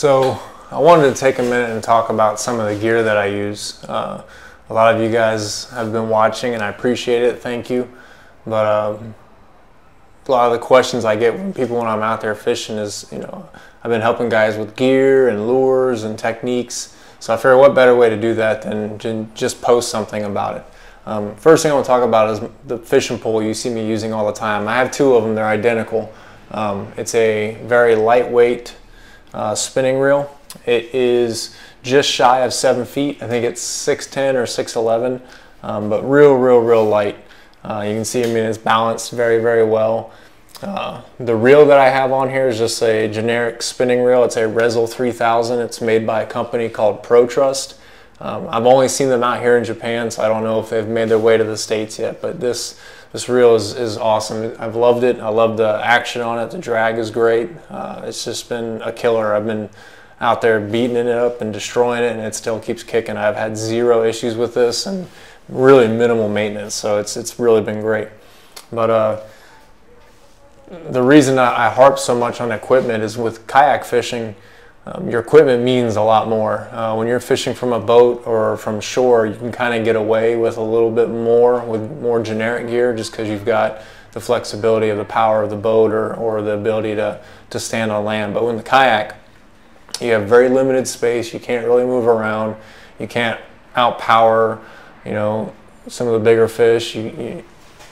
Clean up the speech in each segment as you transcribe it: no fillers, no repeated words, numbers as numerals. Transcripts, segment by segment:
So I wanted to take a minute and talk about some of the gear that I use. A lot of you guys have been watching and I appreciate it, thank you. But a lot of the questions I get when I'm out there fishing is, I've been helping guys with gear and lures and techniques. So I figured what better way to do that than just post something about it. First thing I want to talk about is the fishing pole you see me using all the time. I have two of them, they're identical. It's a very lightweight spinning reel. It is just shy of 7 feet. I think it's 6'10 or 6'11, but real light. You can see, it's balanced very, very well. The reel that I have on here is just a generic spinning reel. It's a Rezel 3000. It's made by a company called ProTrust. I've only seen them out here in Japan, so I don't know if they've made their way to the States yet, but this reel is awesome. I've loved it. I love the action on it. The drag is great. It's just been a killer. I've been out there beating it up and destroying it, and it still keeps kicking. I've had zero issues with this and really minimal maintenance, so it's really been great. But the reason I harp so much on equipment is with kayak fishing, your equipment means a lot more. When you're fishing from a boat or from shore, you can kind of get away with a little bit more with more generic gear just because you've got the flexibility of the power of the boat or the ability to stand on land. But with the kayak, you have very limited space. You can't really move around. You can't outpower, some of the bigger fish.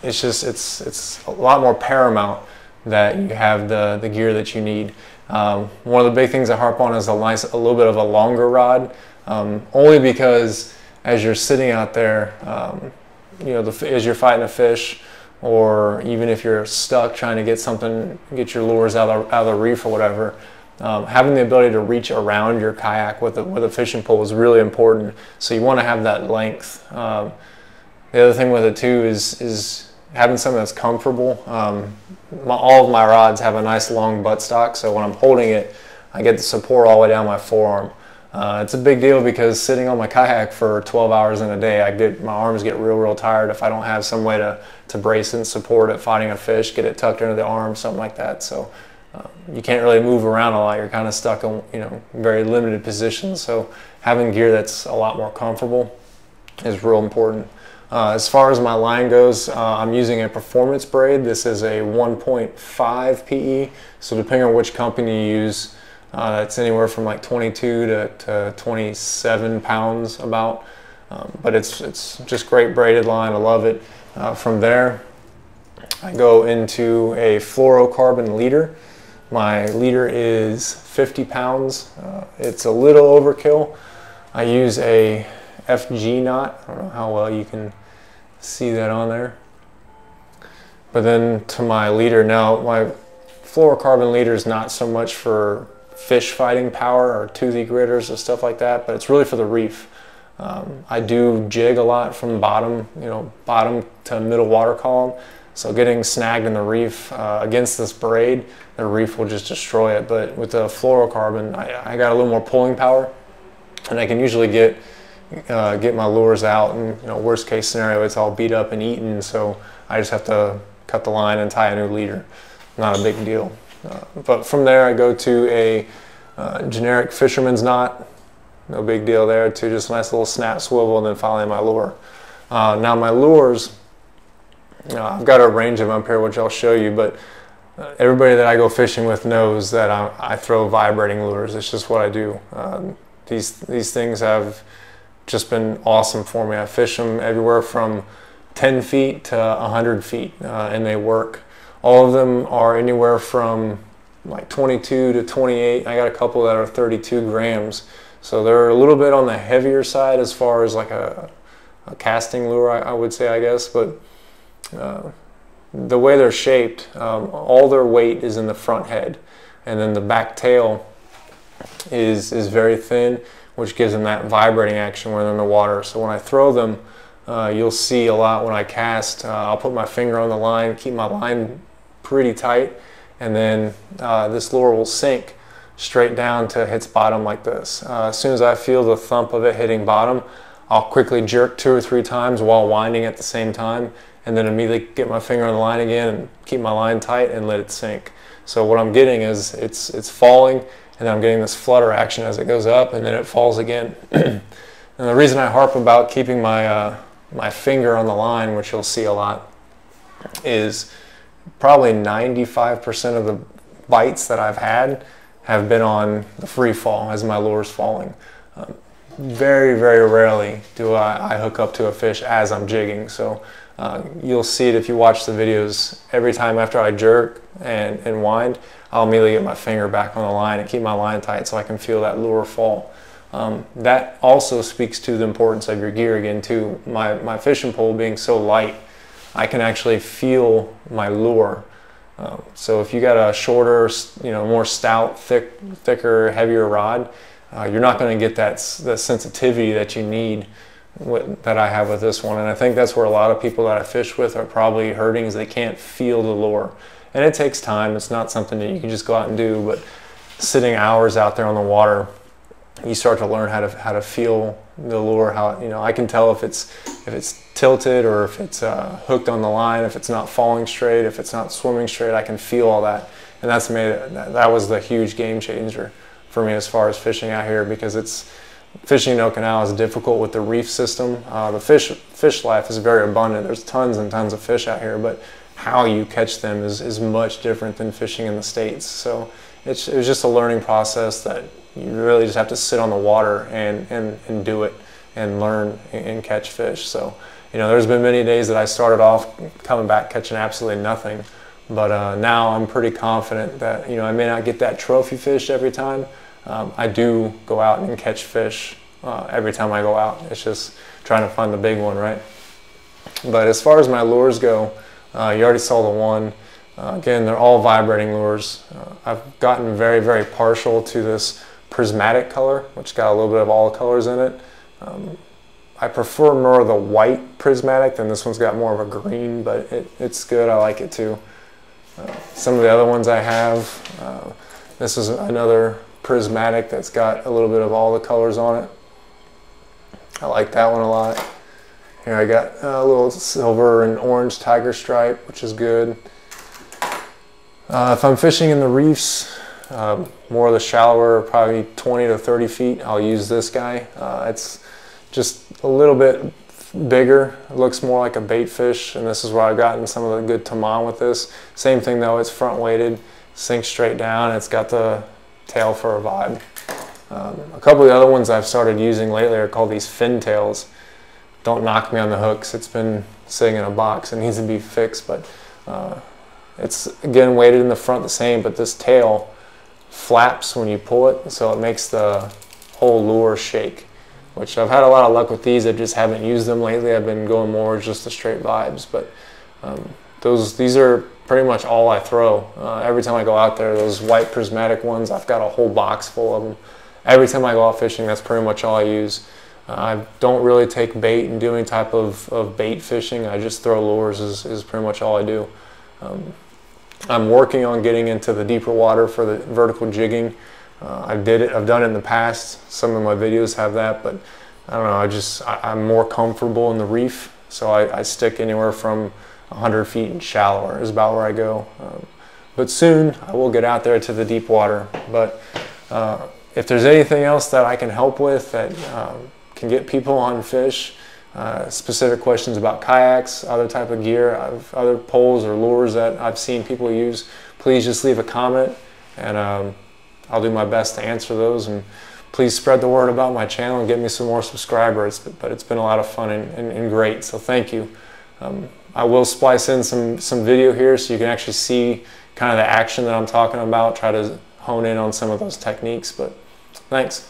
It's a lot more paramount that you have the gear that you need. One of the big things I harp on is a little bit of a longer rod, only because as you're sitting out there, as you're fighting a fish, or even if you're stuck trying to get your lures out of the reef or whatever, having the ability to reach around your kayak with a fishing pole is really important. So you want to have that length. The other thing with it too is having something that's comfortable. All of my rods have a nice long buttstock, so when I'm holding it, I get the support all the way down my forearm. It's a big deal because sitting on my kayak for 12 hours in a day, my arms get real tired if I don't have some way to brace and support it fighting a fish, get it tucked under the arm, something like that. So you can't really move around a lot. You're kind of stuck in very limited positions. So having gear that's a lot more comfortable is real important. As far as my line goes, I'm using a performance braid. This is a 1.5 PE, so depending on which company you use, it's anywhere from like 22 to 27 pounds about. But it's just great braided line. I love it. From there, I go into a fluorocarbon leader. My leader is 50 pounds. It's a little overkill. I use a FG knot. I don't know how well you can see that on there. But then to my leader, now my fluorocarbon leader is not so much for fish fighting power or toothy gritters or stuff like that, but it's really for the reef. I do jig a lot from bottom to middle water column. So getting snagged in the reef against this braid, the reef will just destroy it. But with the fluorocarbon, I got a little more pulling power, and I can usually get my lures out, and worst case scenario, it's all beat up and eaten, so I just have to cut the line and tie a new leader. Not a big deal. But from there I go to a generic fisherman's knot. No big deal there too, just a nice little snap swivel, and then finally my lure. Now my lures, I've got a range of them up here which I'll show you, but everybody that I go fishing with knows that I throw vibrating lures. It's just what I do. These things have just been awesome for me. I fish them everywhere from 10 feet to 100 feet, and they work. All of them are anywhere from like 22 to 28. I got a couple that are 32 grams. So they're a little bit on the heavier side as far as like a casting lure, I would say, I guess. But the way they're shaped, all their weight is in the front head. And then the back tail is very thin, which gives them that vibrating action when they're in the water. So when I throw them, you'll see a lot when I cast, I'll put my finger on the line, keep my line pretty tight, and then this lure will sink straight down to its bottom like this. As soon as I feel the thump of it hitting bottom, I'll quickly jerk 2 or 3 times while winding at the same time, and then immediately get my finger on the line again and keep my line tight and let it sink. So what I'm getting is it's falling, and then I'm getting this flutter action as it goes up, and then it falls again. And the reason I harp about keeping my my finger on the line, which you'll see a lot, is probably 95% of the bites that I've had have been on the free fall as my lure's falling. Very, very rarely do I hook up to a fish as I'm jigging. So you'll see it if you watch the videos. Every time after I jerk and wind, I'll immediately get my finger back on the line and keep my line tight so I can feel that lure fall. That also speaks to the importance of your gear again too. My fishing pole being so light, I can actually feel my lure. So if you got a shorter, more stout, thicker, heavier rod, you're not going to get that sensitivity that you need that I have with this one. And I think that's where a lot of people that I fish with are probably hurting, is they can't feel the lure. And it takes time. It's not something that you can just go out and do, but sitting hours out there on the water, you start to learn how to feel the lure. How, I can tell if it's tilted or if it's hooked on the line, if it's not falling straight, if it's not swimming straight. I can feel all that, and that was the huge game changer for me as far as fishing out here, because fishing in Okinawa is difficult with the reef system. The fish life is very abundant. There's tons and tons of fish out here, but how you catch them is much different than fishing in the States. So it was just a learning process that you really just have to sit on the water and do it and learn and catch fish. So there's been many days that I started off coming back catching absolutely nothing, but now I'm pretty confident that I may not get that trophy fish every time. I do go out and catch fish every time I go out. It's just trying to find the big one, right? But as far as my lures go, you already saw the one. Again, they're all vibrating lures. I've gotten very, very partial to this prismatic color, which got a little bit of all the colors in it. I prefer more of the white prismatic than this one's got more of a green, but it's good. I like it too. Some of the other ones I have, this is another prismatic that's got a little bit of all the colors on it. I like that one a lot. Here I got a little silver and orange tiger stripe, which is good. If I'm fishing in the reefs, more of the shallower, probably 20 to 30 feet, I'll use this guy. It's just a little bit bigger. It looks more like a bait fish, and this is where I've gotten some of the good taman with this. Same thing though, it's front weighted, sinks straight down, it's got the tail for a vibe. A couple of the other ones I've started using lately are called these fin tails. Don't knock me on the hooks. It's been sitting in a box. It needs to be fixed, but it's again weighted in the front the same, but this tail flaps when you pull it, so it makes the whole lure shake, which I've had a lot of luck with these. I just haven't used them lately. I've been going more just the straight vibes, but these are pretty much all I throw. Every time I go out there, those white prismatic ones, I've got a whole box full of them. Every time I go out fishing, that's pretty much all I use. I don't really take bait and do any type of bait fishing. I just throw lures is pretty much all I do. I'm working on getting into the deeper water for the vertical jigging. I've done it in the past. Some of my videos have that, but I don't know, I'm more comfortable in the reef, so I stick anywhere from 100 feet and shallower is about where I go. But soon I will get out there to the deep water. But if there's anything else that I can help with that can get people on fish, specific questions about kayaks, other type of gear, other poles or lures that I've seen people use, please just leave a comment, and I'll do my best to answer those. And please spread the word about my channel and get me some more subscribers. But it's been a lot of fun and great, so thank you. I will splice in some video here so you can actually see kind of the action that I'm talking about, try to hone in on some of those techniques, but thanks.